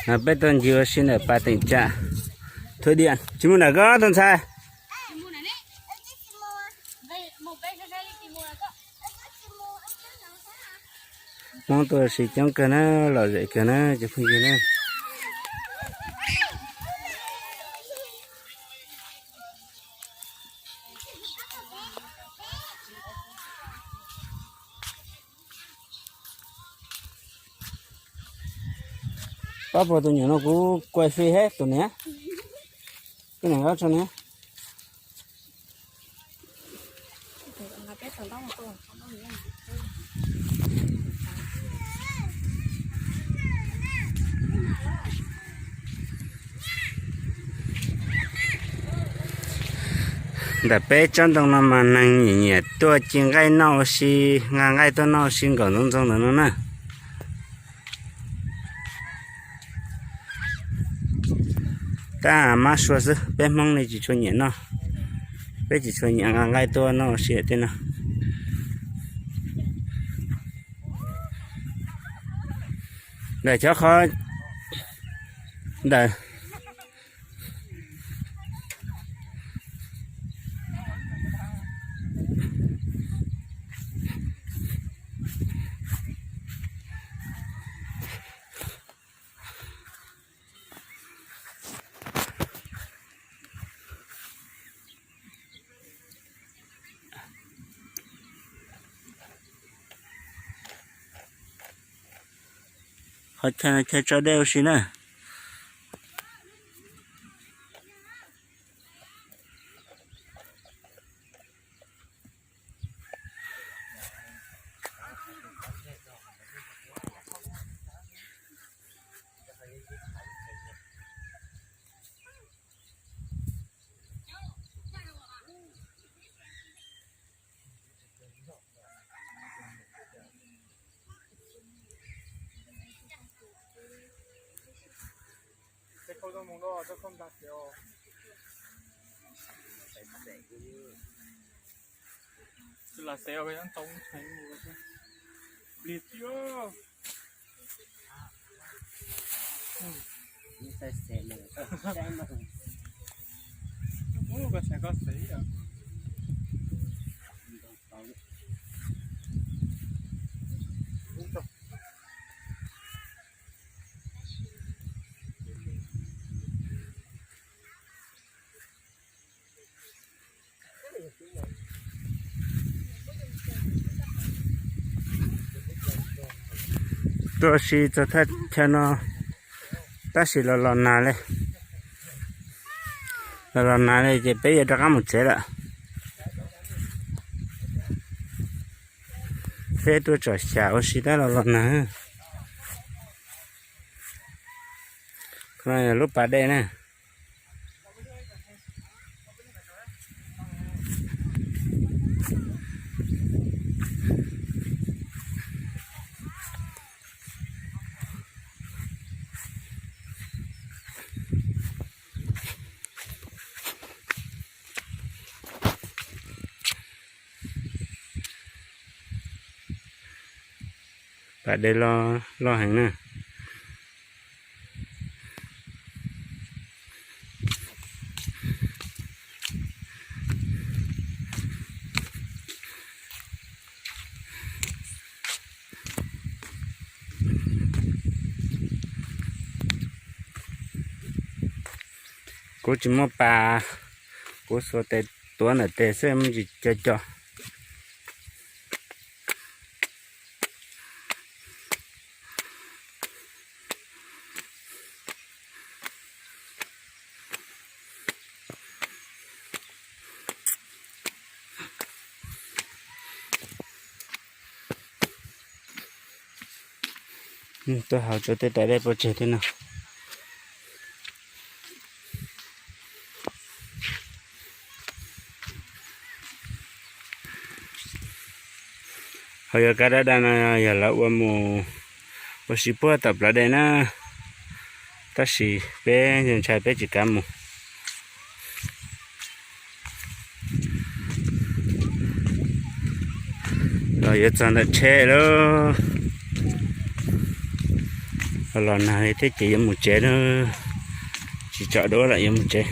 à bây giờ nhiều xin ở ba tỉnh trả thuê điện chỉ muốn là có tuần sai mong tôi sẽ chống cái nó lò dậy cái nó chứ không gì nữa bắp vào tụi nhỏ nó cũng quay phi hết tụi nhé cái này gấp cho nhé đã bé chân đồng làm mà năng nhỉ nhỉ tôi chỉ ngay nào xí ngang ngay tôi nào xin còn nông dân nữa nè ta mà xóa chứ bé mong này chỉ cho nhỉ nó bé chỉ cho nhỉ ngang ngay tôi nó xí thế nào để cho khó để họ chơi cho đeo xí nè câu đâu mong đó cho không đặt kiểu là xéo cái ăn tông thành một cái liệt chưa sẽ này ô cái sẽ có sấy à tôi xí cho thật cho nó ta xí là lon nà đây là lon nà đây chỉ bây giờ đã có một chế rồi thế tôi cho xào xí đó là lon nà cái này là lúc bà đây nè bà đây lo hàng nè cô chỉ mua bà cô số tệ tuần ở tệ xem gì cho tôi học cho tới tại đây bao giờ thế nào hồi giờ cái đó đang giờ là mùa xí bữa tập lại đây na ta xí bé nhân trai bé chỉ cam mù rồi giờ chọn được chè đó lần này thế chỉ một chế nữa, chỉ chợ đó lại một chế.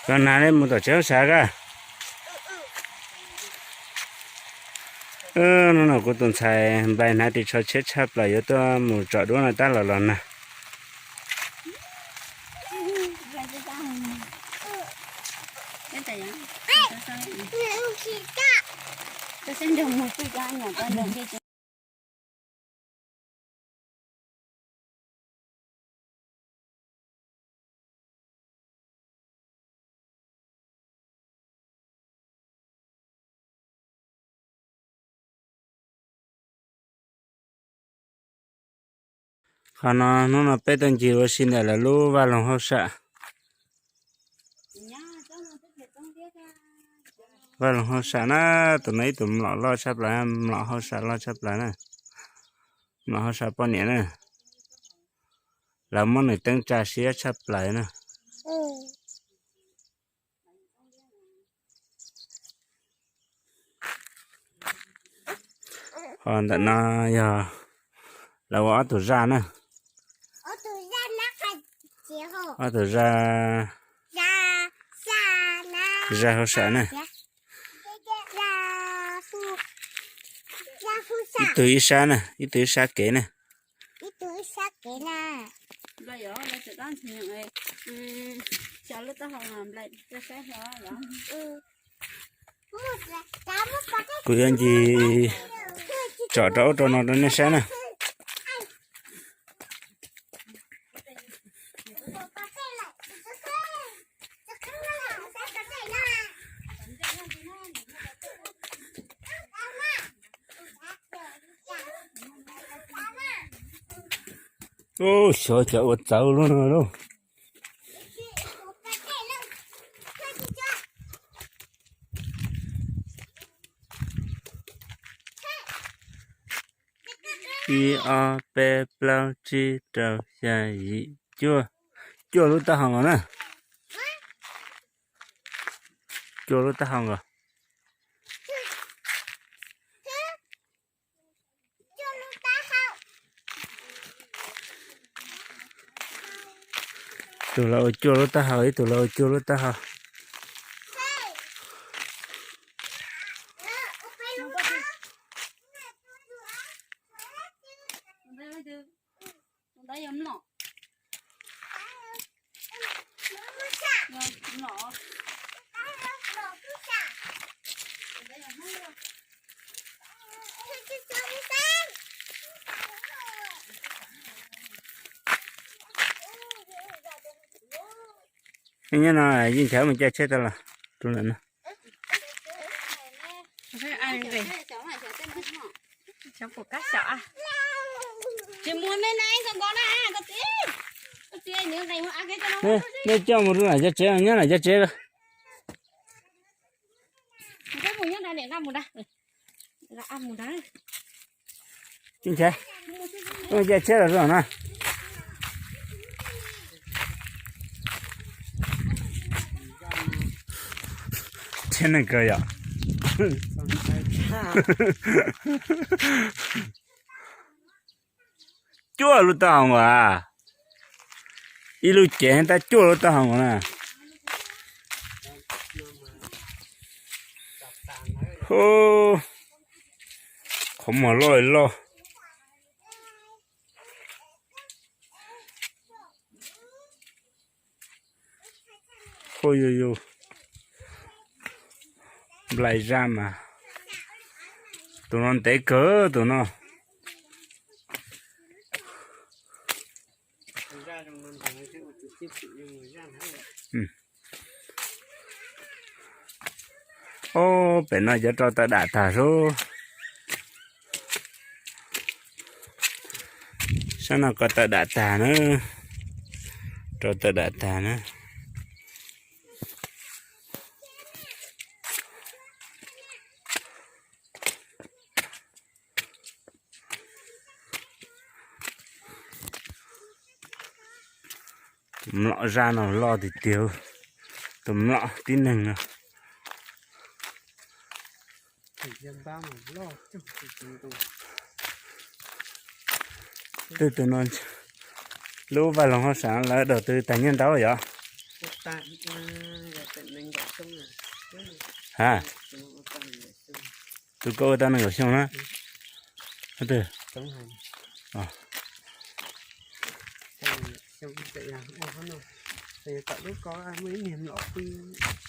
Lần này một tổ chéo xa cả. Nó nào cũng tuần xài bài này thì cho chết chắp lại yếu tố một chợ đó là ta là lần này. Tôi xin dùng một cái chai nhỏ con đường đi. Còn nó là bé tên gì rồi xin là lú và lòng hậu sợ. Và lòng hậu sợ nó tụi mấy tụi lọ lo sắp lại lọ hậu sợ lo sắp lại nè. Lọ hậu sợ bao nhiêu nè. Là món này tăng trà xía sắp lại nè. Còn tại nó giờ là có tụi ra nè. Ở tụi ra ra hậu sợ nè. Ít từ ít xa nè, ít từ xa kế nè. Bây giờ là tự đoán thì những người cháu lúc ta học làm lại cho sẽ hiểu đó. Cứ anh chị chọn chỗ cho nó đến xe nè. Ô, sợ chợ vật dầu luôn rồi đâu. I A P Plau Chi Trâu Xa Dị chưa lúc ta hồng rồi nè, chưa lúc ta hồng rồi. Tụi là chưa lúc ta hồng ấy, tụi là chưa lúc ta hồng. Đây ấm nọ. Nọ. Như nào là nhìn thấy mình chơi chết rồi là tụi này nè. Ai về? Cháu của các xã. Chị muốn bên này con à, con tí. Con tí nhớ này mà ăn cái cho nó. Nè cho một đứa này cho chế, nhớ này cho chế rồi. Cái mùi nhớ này để ra một đây. Là ăn một đấy. Chính chế. Ôi cho chế rồi nè. Trên này cơ à? Chua luôn tao mà. Ý lúc chén ta chua luôn tao mà nè. Ô. Không mà lo. Ôi ôi. Lại ra mà tụi nó té cỡ tụi nó. Ô bên nó cho ta đã thả số sao nào có ta đã thả nữa cho ta đã thả nữa. Lọ ra nào lo thì tiêu tụm lọ tin nừng nè Thì dân ba mà lo chứ chúng tôi từ non lúa và lòng hoa sản là đầu tư tài nhân đâu vậy tại là tận mình gặp xong rồi hả tụi cô ta nó xong á từ sống hành à xong vậy là không đâu thì tại lúc có ai mới niềm lọ quy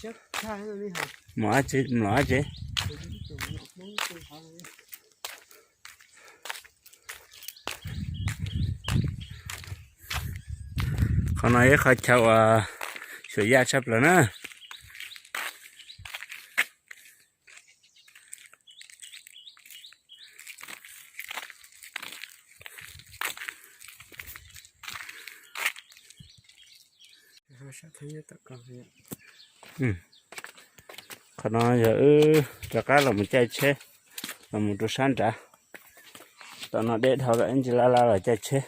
chất khai rồi đi hả mở chứ con nói khó chịu sửa da sắp rồi nè sẽ thấy tất cả con nói giờ cho cá là một chai chế là một chỗ sáng trả tao nó để thao lại anh chỉ la là chai chế